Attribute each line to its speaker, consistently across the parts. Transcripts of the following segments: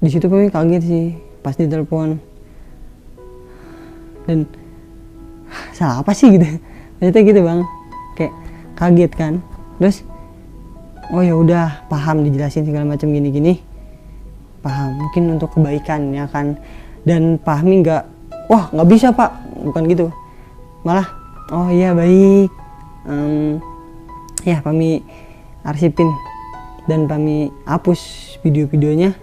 Speaker 1: Di situ Pami kaget sih pas ditelepon, dan salah apa sih gitu. Ternyata gitu bang, kayak kaget kan. Terus oh ya udah paham, dijelasin segala macam gini-gini, paham mungkin untuk kebaikan ya kan. Dan Fahmi nggak, wah nggak bisa pak, bukan gitu, malah oh iya baik, ya Fahmi arsipin dan Fahmi hapus video-videonya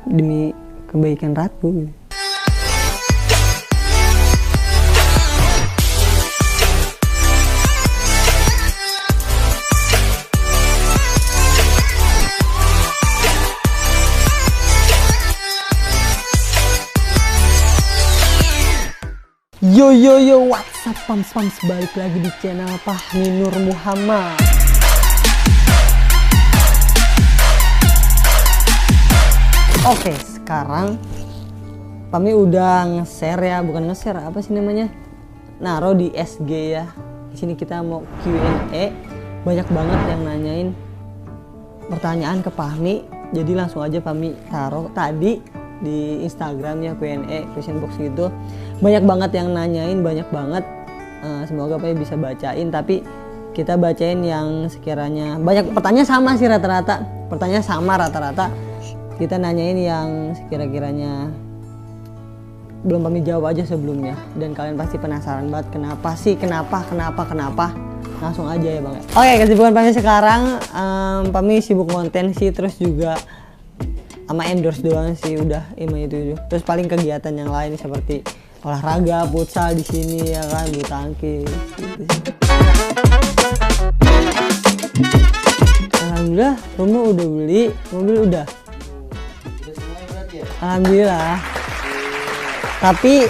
Speaker 1: demi kebaikan Ratu gitu. Yo yo yo, what's up pams, balik lagi di channel Fahmi Nur Muhammad. Oke, sekarang Fahmi udah nge-share ya, bukan nge-share, apa sih namanya? Naruh di SG ya. Di sini kita mau Q&A. Banyak banget yang nanyain pertanyaan ke Fahmi. Jadi langsung aja Fahmi taruh tadi di Instagramnya Q&A, question box gitu. Banyak banget yang nanyain, banyak banget. Semoga Pak bisa bacain, tapi kita bacain yang sekiranya banyak. Pertanyaan sama sih rata-rata, pertanyaan sama rata-rata. Kita nanyain yang sekira-kiranya belum kami jawab aja sebelumnya, dan kalian pasti penasaran banget kenapa sih, kenapa. Langsung aja ya bang. Oke, kesibukan Fahmi sekarang, Fahmi sibuk konten sih, terus juga sama endorse doang sih, udah emang itu. Terus paling kegiatan yang lain seperti olahraga, futsal di sini ya kan, bulu tangkis gitu. Alhamdulillah rumah udah beli, mobil udah. Alhamdulillah. Tapi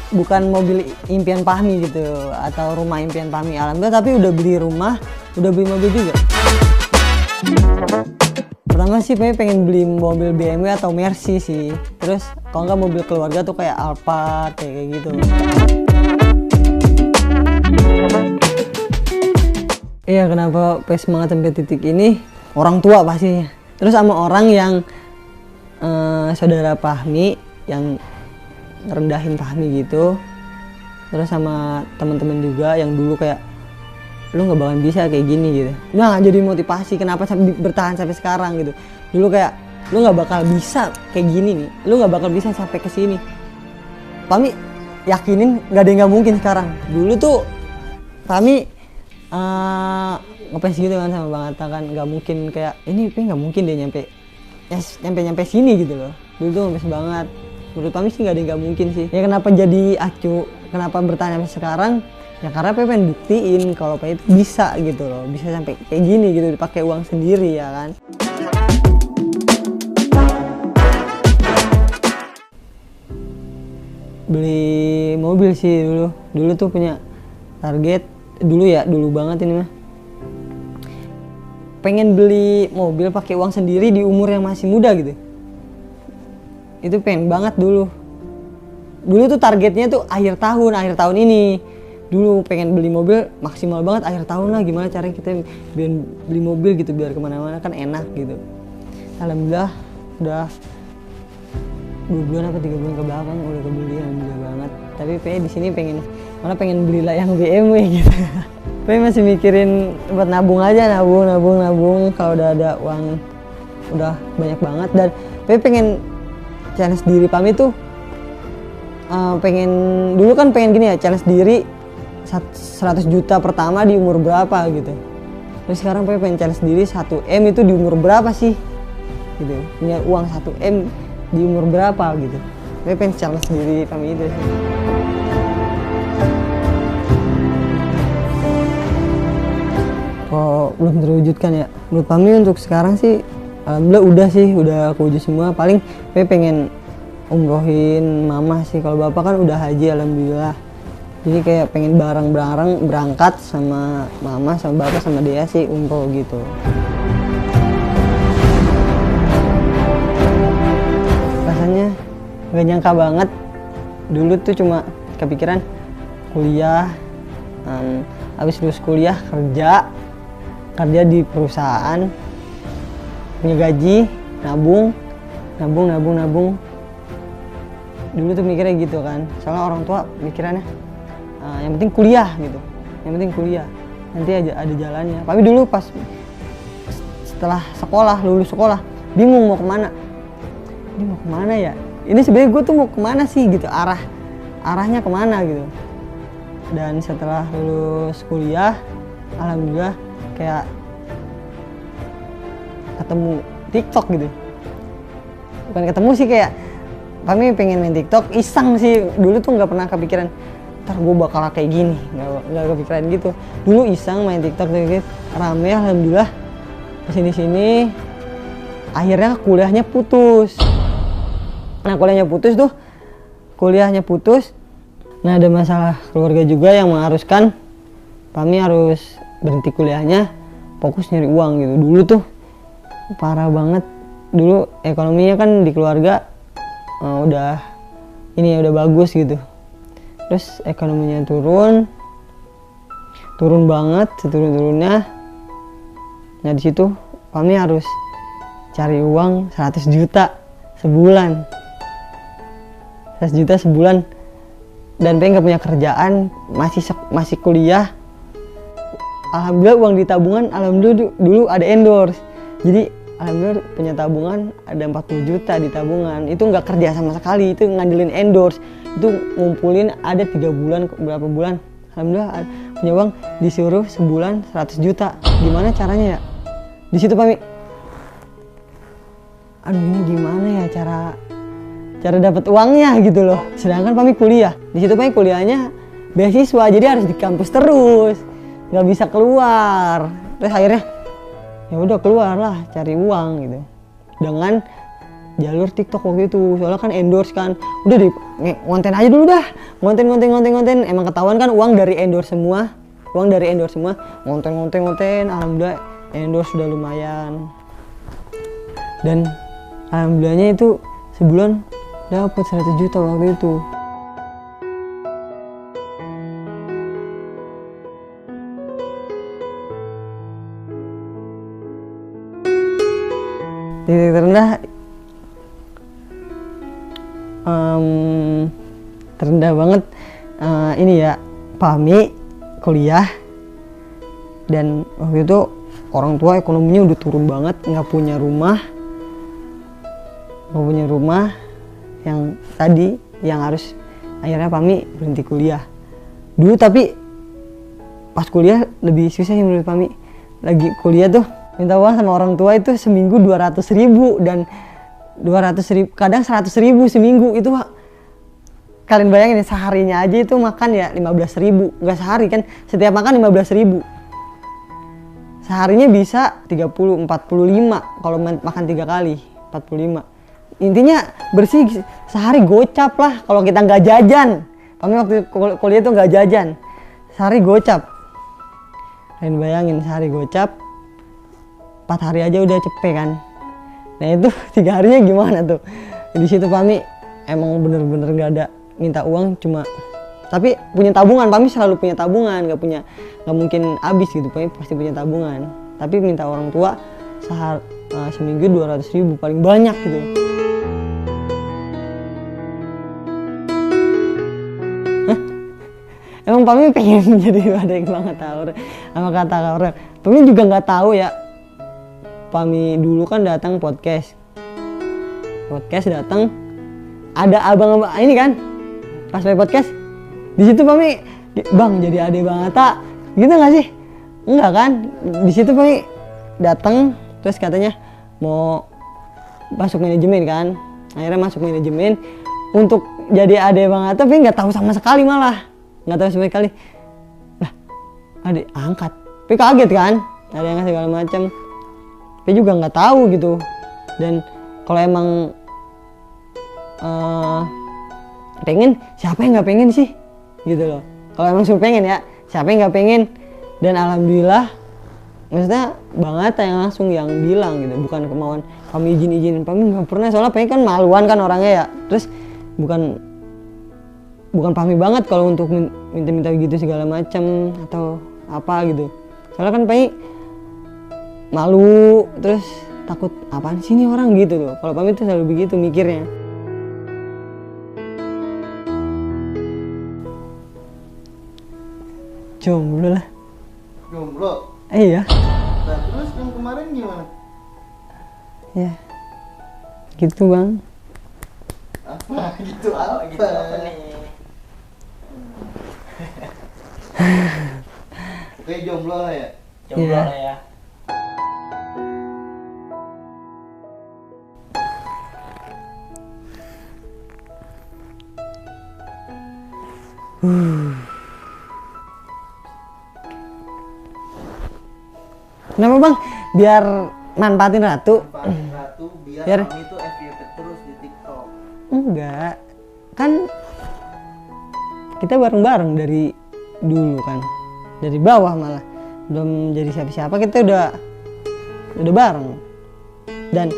Speaker 1: bukan mobil impian Fahmi gitu atau rumah impian Fahmi, alhamdulillah, tapi udah beli rumah, udah beli mobil juga. Pertama sih pengen beli mobil BMW atau Mercy sih. Terus kalau nggak mobil keluarga tuh kayak Alphard kayak gitu. Iya, kenapa semangat sampai titik ini? Orang tua pastinya. Terus sama orang yang saudara Fahmi yang ngerendahin Fahmi gitu. Terus sama teman-teman juga yang dulu kayak, lu nggak bakal bisa kayak gini gitu. Nah, jadi motivasi kenapa bertahan sampai sekarang gitu. Dulu kayak, lu nggak bakal bisa kayak gini nih, lu nggak bakal bisa sampai ke sini. Fahmi yakinin nggak ada yang nggak mungkin sekarang. Dulu tuh Fahmi ngefans gitu kan sama Bang Atta kan, nggak mungkin kayak ini, nggak mungkin dia nyampe sini gitu loh. Dulu tuh ngefans banget. Menurut Fahmi sih nggak ada yang nggak mungkin sih. Ya kenapa jadi acu, kenapa bertahan sampai sekarang? Ya karena pengen buktiin kalau itu bisa gitu loh, bisa sampai kayak gini gitu, dipakai uang sendiri ya kan. Beli mobil sih dulu tuh punya target dulu banget ini mah. Pengen beli mobil pakai uang sendiri di umur yang masih muda gitu. Itu pengen banget dulu. Dulu tuh targetnya tuh akhir tahun ini. Dulu pengen beli mobil maksimal banget akhir tahun lah, gimana caranya kita biar beli mobil gitu biar kemana-mana kan enak gitu. Alhamdulillah udah 2 bulan apa 3 bulan ke belakang udah kebeli, alhamdulillah banget. Tapi di sini pengen beli lah yang BMW gitu. Masih mikirin buat nabung aja, nabung kalau udah ada uang udah banyak banget. Dan pengen challenge diri Fahmi tuh, dulu kan pengen gini ya, challenge diri 100 juta pertama di umur berapa gitu. Terus sekarang pengen challenge diri 1M itu di umur berapa sih gitu, punya uang 1M di umur berapa gitu. Pengen challenge diri kami itu sih. Kok belum terwujudkan ya, menurut Fahmi untuk sekarang sih alhamdulillah udah kewujud semua. Paling pengen umrohin mama sih, kalau bapak kan udah haji alhamdulillah. Jadi kayak pengen bareng-bareng berangkat sama mama, sama bapak, sama dia sih umroh gitu. Rasanya gak nyangka banget. Dulu tuh cuma kepikiran kuliah, habis lulus kuliah kerja di perusahaan, punya gaji, nabung dulu tuh mikirnya gitu kan, soalnya orang tua mikirannya yang penting kuliah gitu, nanti aja ada jalannya. Tapi dulu pas setelah lulus sekolah bingung mau kemana, ya ini sebenarnya gue tuh mau kemana sih gitu, arahnya kemana gitu. Dan setelah lulus kuliah alhamdulillah kayak ketemu TikTok gitu, bukan ketemu sih, kayak kami pengen main TikTok iseng sih. Dulu tuh nggak pernah kepikiran ntar gue bakal kayak gini, nggak kepikiran gitu. Dulu iseng main TikTok gitu, rame alhamdulillah. Kesini akhirnya kuliahnya putus. Nah kuliahnya putus. Nah ada masalah keluarga juga yang mengharuskan kami harus berhenti kuliahnya, fokus nyari uang gitu. Dulu tuh parah banget. Dulu ekonominya kan di keluarga udah bagus gitu. Terus ekonominya turun banget, seturun-turunnya. Nah di situ kami harus cari uang 100 juta sebulan. 100 juta sebulan. Dan pengen gak punya kerjaan, masih kuliah. Alhamdulillah uang di tabungan, alhamdulillah dulu ada endorse. Jadi alhamdulillah punya tabungan ada 40 juta di tabungan. Itu nggak kerja sama sekali, itu ngandelin endorse. Itu ngumpulin ada 3 bulan, berapa bulan. Alhamdulillah punya uang, disuruh sebulan 100 juta. Gimana caranya ya? Di situ Pami, aduh ini gimana ya cara dapat uangnya gitu loh. Sedangkan Pami kuliah. Di situ Pami kuliahnya beasiswa, jadi harus di kampus terus, nggak bisa keluar. Terus akhirnya ya udah keluar lah cari uang gitu dengan jalur TikTok waktu itu. Soalnya kan endorse kan, udah di konten aja dulu dah, konten. Emang ketahuan kan uang dari endorse semua, konten. Alhamdulillah endorse sudah lumayan. Dan alhamdulillahnya itu sebulan dapat 100 juta waktu itu. Titik terendah terendah banget ini ya, Pami kuliah. Dan waktu itu orang tua ekonominya udah turun banget, nggak punya rumah yang tadi yang harus akhirnya Pami berhenti kuliah dulu. Tapi pas kuliah lebih susah sih menurut Pami. Lagi kuliah tuh minta uang sama orang tua itu seminggu 200.000 dan 200.000 kadang 100.000 seminggu. Itu kalian bayangin ya, seharinya aja itu makan ya 15.000, nggak sehari kan, setiap makan 15.000, seharinya bisa 30-45 kalau makan 3 kali 45. Intinya bersih sehari gocap lah kalau kita nggak jajan. Kami waktu kuliah tuh nggak jajan, sehari gocap. Kalian bayangin sehari gocap 4 hari aja udah cepet kan. Nah itu 3 harinya gimana tuh? Di situ Pami emang bener-bener gak ada minta uang, cuma tapi punya tabungan. Pami selalu punya tabungan, nggak mungkin habis gitu. Pami pasti punya tabungan. Tapi minta orang tua seminggu 200.000 paling banyak gitu. Emang Pami pengen jadi badai banget sama kata orang. Pami juga nggak tahu ya. Pami dulu kan datang podcast datang, ada abang ini kan, pas play podcast di situ Pami, bang jadi ade Bang Atta gitu nggak sih? Enggak kan? Di situ Pami datang terus katanya mau masuk manajemen kan, akhirnya masuk manajemen untuk jadi ade Bang Atta. Tapi nggak tahu sama sekali, malah nggak tahu sama sekali. Lah ade angkat, tapi kaget kan, ada yang segala macam. Tapi juga nggak tahu gitu. Dan kalau emang pengen, siapa yang nggak pengen sih gitu loh. Kalau emang suruh pengen ya, siapa yang nggak pengen. Dan alhamdulillah maksudnya banget yang langsung yang bilang gitu, bukan kemauan kami izin Pami nggak pernah. Soalnya pengen kan maluan kan orangnya ya, terus bukan Pami banget kalau untuk minta gitu segala macam atau apa gitu. Soalnya kan Pami malu, terus takut apaan sih ini orang gitu loh. Kalau Pami tuh selalu begitu mikirnya. Jomblo lah.
Speaker 2: Jomblo?
Speaker 1: Iya.
Speaker 2: Nah terus yang kemarin gimana?
Speaker 1: Ya gitu bang.
Speaker 2: Apa gitu apa?
Speaker 3: Gitu apa nih?
Speaker 2: Oke jomblo lah ya?
Speaker 3: Jomblo
Speaker 1: Iya.
Speaker 3: lah ya.
Speaker 1: Kenapa bang? Biar manfaatin Ratu.
Speaker 2: Manfaatin Ratu biar
Speaker 1: Biar-
Speaker 2: kami tuh FYP terus di TikTok.
Speaker 1: Enggak, kan kita bareng-bareng dari dulu kan, dari bawah malah belum jadi siapa-siapa kita udah bareng. Dan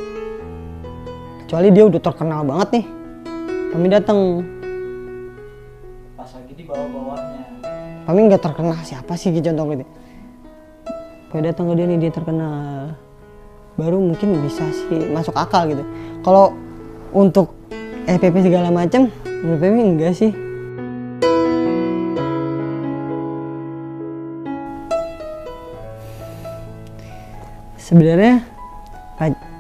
Speaker 1: kecuali dia udah terkenal banget nih, kami datang.
Speaker 3: Pas lagi di bawah-bawahnya.
Speaker 1: Kami nggak terkenal siapa sih gitu, contoh gitu. Kalau datang ke dia nih dia terkenal, baru mungkin bisa sih masuk akal gitu. Kalau untuk FPP segala macam, menurut Pemi enggak sih. Sebenarnya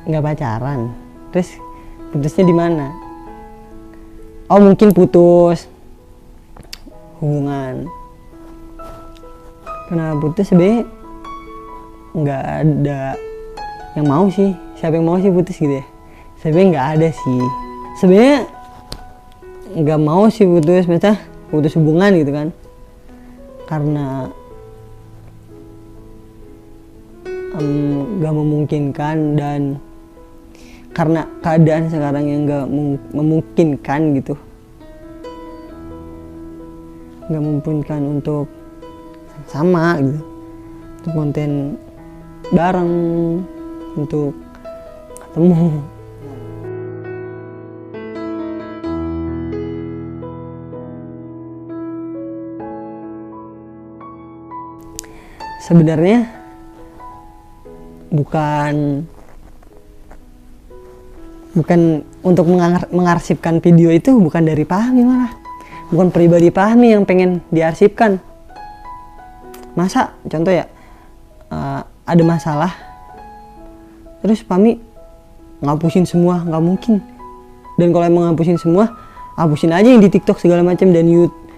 Speaker 1: nggak pacaran, terus putusnya di mana? Oh mungkin putus hubungan. Kenapa putus? Sebenarnya nggak ada yang mau sih. Siapa yang mau sih putus gitu ya? Sebenarnya nggak ada sih. Sebenarnya nggak mau sih putus, misalnya putus hubungan gitu kan, karena nggak memungkinkan dan karena keadaan sekarang yang nggak memungkinkan gitu, nggak memungkinkan untuk sama gitu, untuk konten bareng, untuk ketemu. Sebenarnya bukan untuk mengarsipkan video itu, bukan dari Fahmi, malah bukan pribadi Fahmi yang pengen diarsipkan. Masa contoh ya, ada masalah terus Fahmi ngapusin semua, nggak mungkin. Dan kalau emang ngapusin semua, hapusin aja yang di TikTok segala macam dan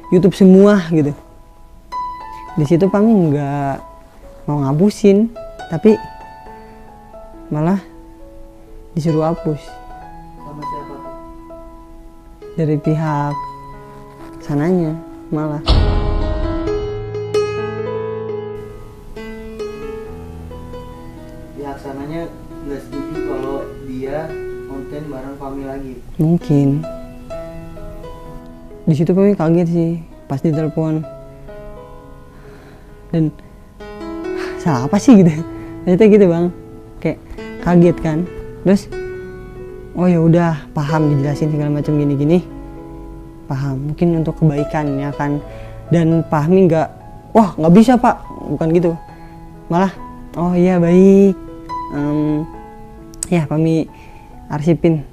Speaker 1: YouTube semua gitu. Di situ Fahmi nggak mau ngapusin, tapi malah disuruh hapus
Speaker 2: Sama siapa tuh?
Speaker 1: dari pihak sananya malah.
Speaker 2: Pihak sananya nggak setuju kalau dia konten bareng Fahmi lagi.
Speaker 1: Mungkin di situ Fahmi kaget sih pas ditelepon, dan salah apa sih gitu. Ternyata gitu bang, kayak kaget kan. Terus oh ya udah paham, dijelasin segala macam gini-gini, paham mungkin untuk kebaikan ya kan. Dan Fahmi nggak, wah nggak bisa pak, bukan gitu, malah oh iya baik, ya Fahmi arsipin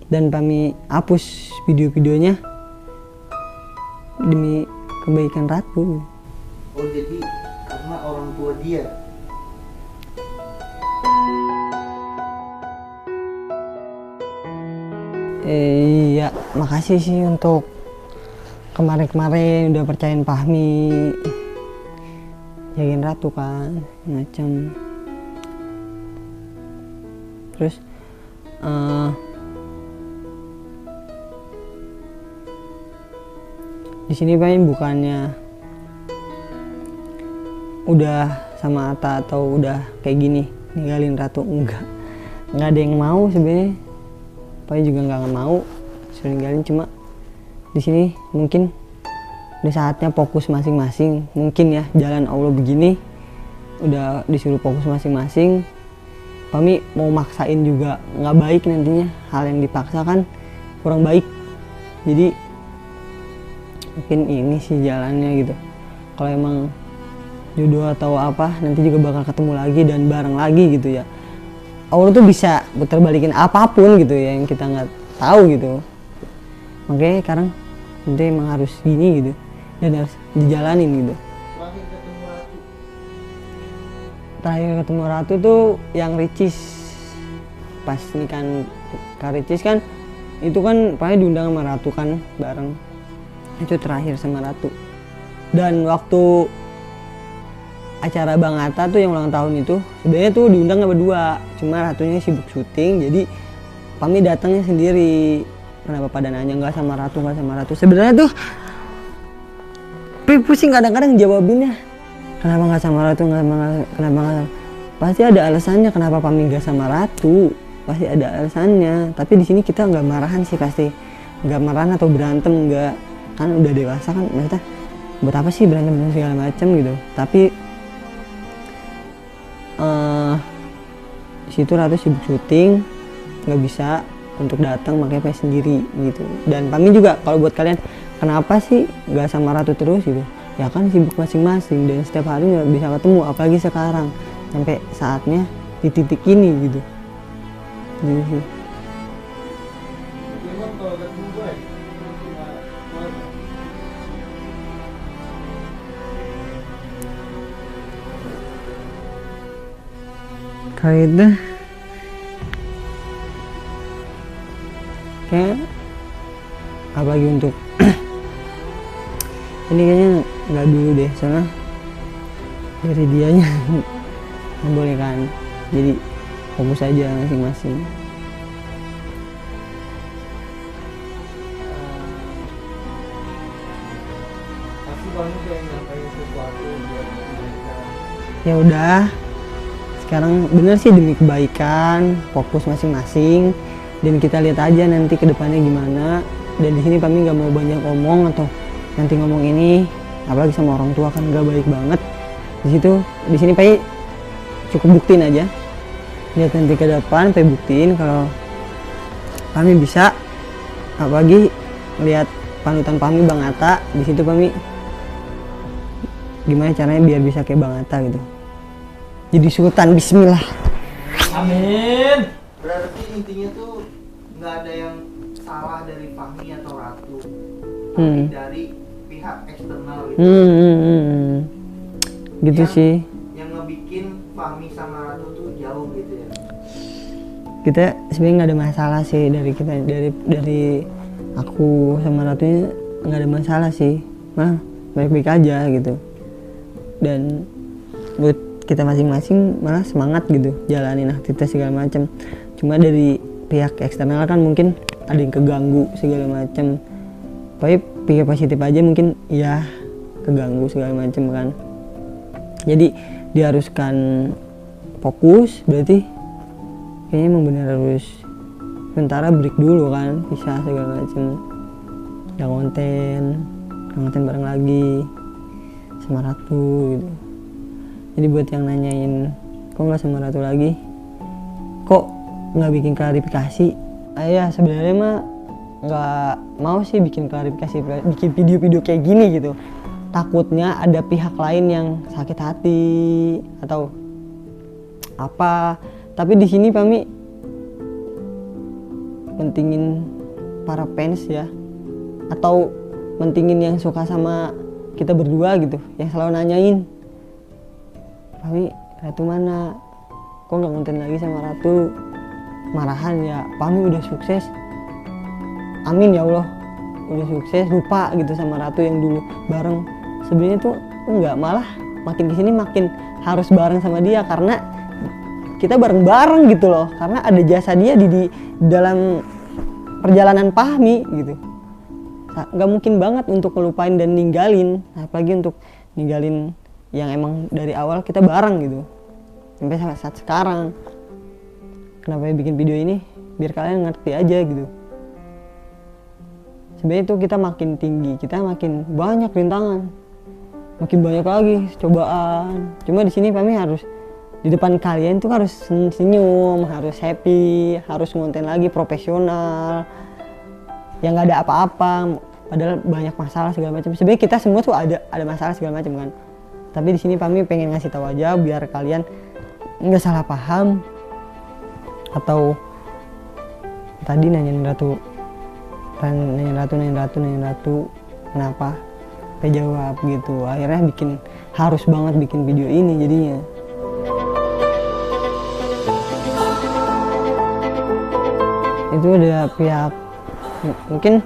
Speaker 1: dan Fahmi hapus video-videonya demi kebaikan Ratu.
Speaker 2: Oh jadi karena orang tua dia.
Speaker 1: Iya, makasih sih untuk kemarin-kemarin udah percayain Fahmi jagain Ratu kan, macam. Terus di sini Fahmi bukannya udah sama Atta atau udah kayak gini ninggalin Ratu, enggak ada yang mau sebenarnya. Fahmi juga nggak mau suruh ninggalin, cuma di sini mungkin udah saatnya fokus masing-masing. Mungkin ya jalan Allah begini, udah disuruh fokus masing-masing. Fahmi mau maksain juga nggak baik nantinya, hal yang dipaksa kan kurang baik. Jadi mungkin ini sih jalannya gitu. Kalau emang jodoh atau apa nanti juga bakal ketemu lagi dan bareng lagi gitu ya. Allah tuh bisa putar balikin apapun gitu ya, yang kita nggak tahu gitu. Makanya sekarang nanti emang harus gini gitu dan harus dijalanin gitu. Terakhir ketemu Ratu tuh yang Ricis, pas nikahan Kak Ricis kan, itu kan paling diundang sama Ratu kan bareng, itu terakhir sama Ratu. Dan waktu acara Bang Atta tuh yang ulang tahun itu sebenarnya tuh diundang berdua, cuma Ratunya sibuk syuting, jadi Pami datangnya sendiri. Kenapa pada nanya nggak sama Ratu? Sebenarnya tuh pusing kadang-kadang jawabinnya. Kenapa nggak sama Ratu? Kenapa nggak? Pasti ada alasannya kenapa Pami nggak sama Ratu. Pasti ada alasannya. Tapi di sini kita nggak marahan sih, pasti nggak marahan atau berantem, nggak, kan udah dewasa kan, maksudnya buat apa sih berantem segala macam gitu. Tapi di situ Ratu sibuk syuting, nggak bisa untuk datang, makanya Pami sendiri gitu. Dan Pami juga kalau buat kalian kenapa sih nggak sama Ratu terus gitu, ya kan sibuk masing-masing dan setiap hari nggak bisa ketemu, apalagi sekarang sampai saatnya di titik ini gitu. Gitu sih. Kayak itu kayak apalagi untuk ini kayaknya nggak dulu deh, soalnya dari dianya membolehkan, jadi fokus aja masing-masing.
Speaker 2: Pasti kamu kayak ngapain sesuatu buat mereka.
Speaker 1: Ya udah, sekarang bener sih demi kebaikan, fokus masing-masing, dan kita lihat aja nanti ke depannya gimana. Dan di sini Pami nggak mau banyak ngomong atau nanti ngomong ini, apalagi sama orang tua kan nggak baik banget. Di sini Pami cukup buktiin aja, lihat nanti ke depan Pami buktiin kalau Pami bisa, apalagi lihat panutan Pami Bang Atta. Di situ Pami gimana caranya biar bisa kayak Bang Atta gitu, jadi sultan. Bismillah.
Speaker 3: Amin.
Speaker 2: Berarti intinya tuh nggak ada yang salah dari Fahmi atau Ratu, tapi dari pihak eksternal gitu.
Speaker 1: Gitu
Speaker 2: Yang-
Speaker 1: sih.
Speaker 2: Yang ngebikin Fahmi sama Ratu tuh jauh gitu ya.
Speaker 1: Kita sebenarnya nggak ada masalah sih dari kita, dari aku sama Ratunya nggak ada masalah sih, malah baik-baik aja gitu. Dan buat kita masing-masing malah semangat gitu jalanin aktivitas segala macam. Cuma dari pihak eksternal kan mungkin ada yang keganggu segala macam, tapi pikir positif aja, mungkin ya keganggu segala macam kan. Jadi diharuskan fokus, berarti kayaknya emang bener harus sementara break dulu kan, pisah segala macam, ada konten bareng lagi sama Ratu gitu. Jadi buat yang nanyain kok nggak sama Ratu lagi, kok nggak bikin klarifikasi, ya sebenarnya mah nggak mau sih bikin klarifikasi, bikin video-video kayak gini gitu. Takutnya ada pihak lain yang sakit hati atau apa. Tapi di sini Pami pentingin para fans ya, atau pentingin yang suka sama kita berdua gitu, yang selalu nanyain, Pami Ratu mana, kok nggak konten lagi sama Ratu, marahan ya. Pami udah sukses, amin ya Allah, udah sukses, lupa gitu sama Ratu yang dulu bareng. Sebenarnya tuh enggak, malah makin kesini makin harus bareng sama dia, karena kita bareng-bareng gitu loh, karena ada jasa dia di dalam perjalanan Pahmi gitu. Nggak mungkin banget untuk ngelupain dan ninggalin, apalagi untuk ninggalin yang emang dari awal kita bareng gitu sampai saat sekarang. Kenapa bikin video ini, biar kalian ngerti aja gitu. Sebenarnya itu kita makin tinggi, kita makin banyak rintangan, makin banyak lagi cobaan. Cuma di sini Pami harus di depan kalian tuh harus senyum, harus happy, harus ngonten lagi profesional, yang nggak ada apa-apa. Padahal banyak masalah segala macam. Sebenarnya kita semua tuh ada masalah segala macam kan. Tapi di sini Pami pengen ngasih tahu aja biar kalian nggak salah paham. atau tadi nanyain Ratu kenapa, Pe jawab gitu. Akhirnya harus banget bikin video ini jadinya. Itu ada pihak mungkin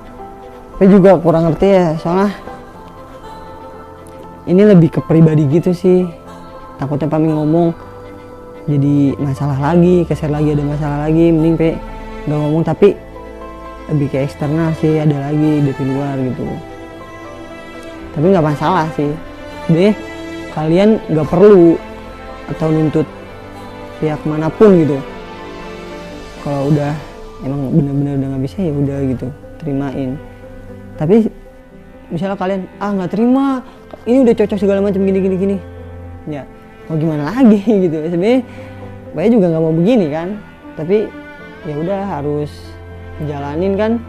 Speaker 1: Pe juga kurang ngerti ya, soalnya ini lebih ke pribadi gitu sih. Takutnya Pami ngomong jadi masalah lagi, keser lagi, ada masalah lagi. Mending Pe nggak ngomong, tapi lebih ke eksternal sih, ada lagi dari luar gitu. Tapi nggak masalah sih deh, kalian nggak perlu atau nuntut pihak manapun gitu. Kalau udah emang bener-bener udah nggak bisa ya udah gitu, terimain. Tapi misalnya kalian nggak terima, ini udah cocok segala macam gini, ya mau gimana lagi gitu. Sebenarnya Bayi juga nggak mau begini kan, tapi ya udah harus jalanin kan.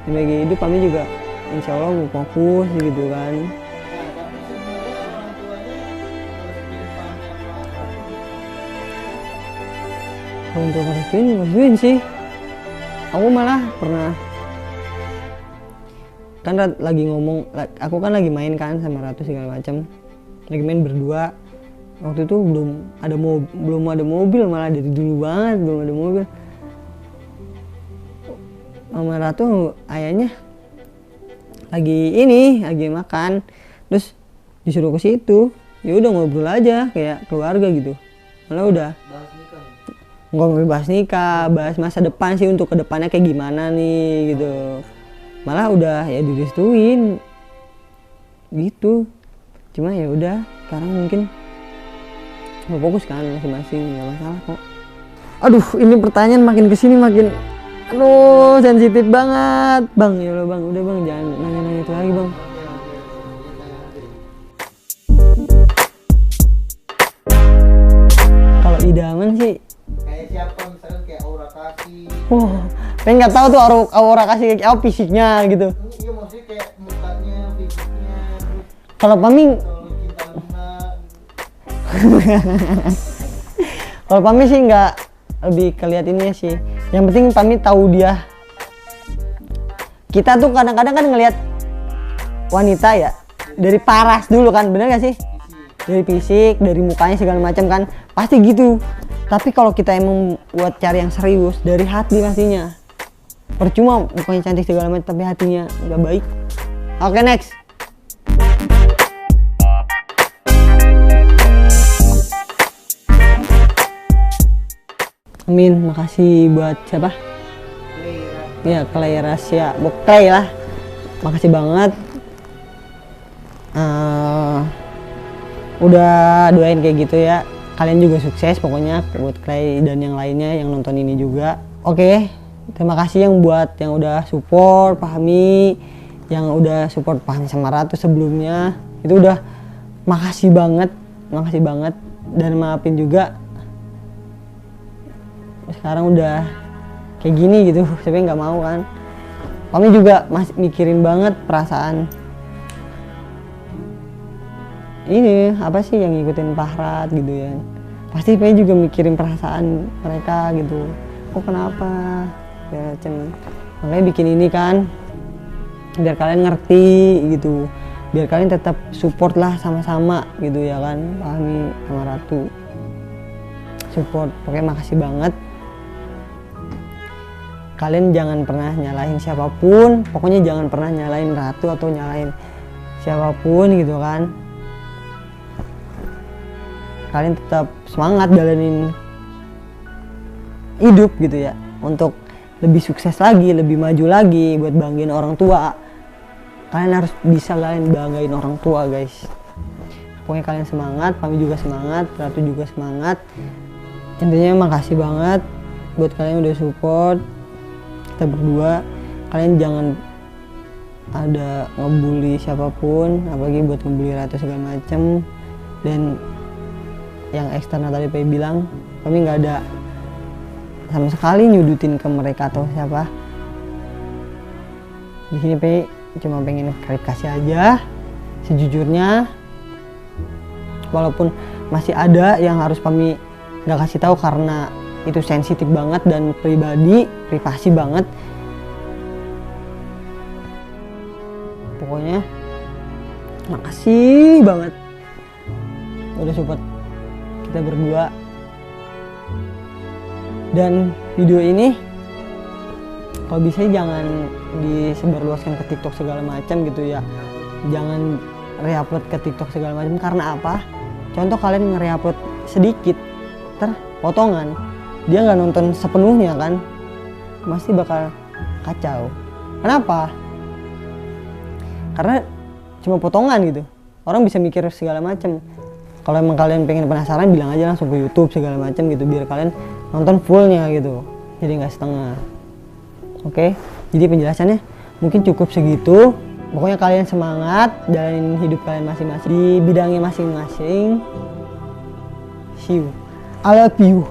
Speaker 1: Sebagai hidup kami juga insya Allah mau fokus gitu kan. Untuk ngerestuin sih, aku malah pernah kan lagi ngomong, aku kan lagi main kan sama Ratu segala macam, lagi main berdua. Waktu itu belum ada mobil, malah dari dulu banget belum ada mobil. Sama Ratu ayahnya lagi makan, terus disuruh ke situ. Ya udah ngobrol aja kayak keluarga gitu. Malah udah ngobrol bahas nikah, bahas masa depan sih, untuk kedepannya kayak gimana nih gitu. Malah udah ya direstuin gitu. Cuma ya udah sekarang mungkin mau fokus kan masing-masing, nggak masalah kok. Aduh, ini pertanyaan makin kesini makin sensitif banget bang. Ya Allah bang, udah bang, jangan nanya-nanya itu lagi bang. Kalau idaman sih
Speaker 2: kayak siapa, misalkan kayak Aura Kasih.
Speaker 1: Pengen nggak tahu tuh Aura Kasih kayak apa fisiknya gitu.
Speaker 2: Iya, maksudnya kayak mukanya, fisiknya.
Speaker 1: Kalau Pami
Speaker 2: Cinta Luna.
Speaker 1: Kalau Pami sih nggak, lebih kelihatinnya sih. Yang penting Pami tahu dia. Kita tuh kadang-kadang kan ngelihat wanita ya dari paras dulu kan, bener gak sih? Dari fisik, dari mukanya segala macam kan, pasti gitu. Tapi kalau kita emang buat cari yang serius, dari hati pastinya. Percuma mukanya cantik segala macam tapi hatinya nggak baik. Oke, next. Amin, makasih buat siapa? Ya, Clay Rasya, Clay lah. Makasih banget. Udah doain kayak gitu ya. Kalian juga sukses pokoknya buat Clay dan yang lainnya yang nonton ini juga. Oke, terima kasih yang udah support Fahmi, yang udah support Fahmi sama Ratu sebelumnya. Itu udah makasih banget. Dan maafin juga sekarang udah kayak gini gitu, sebenarnya nggak mau kan. Kami juga masih mikirin banget perasaan ini apa sih yang ngikutin Pahrat gitu ya. Pasti pengen juga mikirin perasaan mereka gitu. Kok kenapa? Makanya bikin ini kan biar kalian ngerti gitu, biar kalian tetap support lah sama-sama gitu ya kan. Fahmi sama Ratu support, pokoknya makasih banget. Kalian jangan pernah nyalahin siapapun, pokoknya jangan pernah nyalahin Ratu atau nyalahin siapapun gitu kan. Kalian tetap semangat jalanin hidup gitu ya, untuk lebih sukses lagi, lebih maju lagi, buat banggain orang tua. Kalian harus bisa banggain orang tua guys. Pokoknya kalian semangat, kami juga semangat, Ratu juga semangat. Intinya makasih banget buat kalian udah support kita berdua. Kalian jangan ada ngebully siapapun, apalagi buat ngebully Ratu segala macem. Dan yang eksternal tadi Pei bilang, kami nggak ada sama sekali nyudutin ke mereka atau siapa. Di sini Pei cuma pengen klarifikasi aja sejujurnya, walaupun masih ada yang harus kami nggak kasih tahu karena itu sensitif banget dan privasi banget. Pokoknya makasih banget udah support kita berdua. Dan video ini kalau bisa jangan disebarluaskan ke TikTok segala macam gitu ya. Jangan re-upload ke TikTok segala macam. Karena apa? Contoh kalian nge-re-upload sedikit, potongan, dia nggak nonton sepenuhnya kan, pasti bakal kacau. Kenapa? Karena cuma potongan gitu. Orang bisa mikir segala macam. Kalau emang kalian pengen penasaran, bilang aja langsung ke YouTube segala macam gitu, biar kalian nonton fullnya gitu. Jadi nggak setengah. Oke, jadi penjelasannya mungkin cukup segitu. Pokoknya kalian semangat, jalanin hidup kalian masing-masing di bidangnya masing-masing. See you. I love you.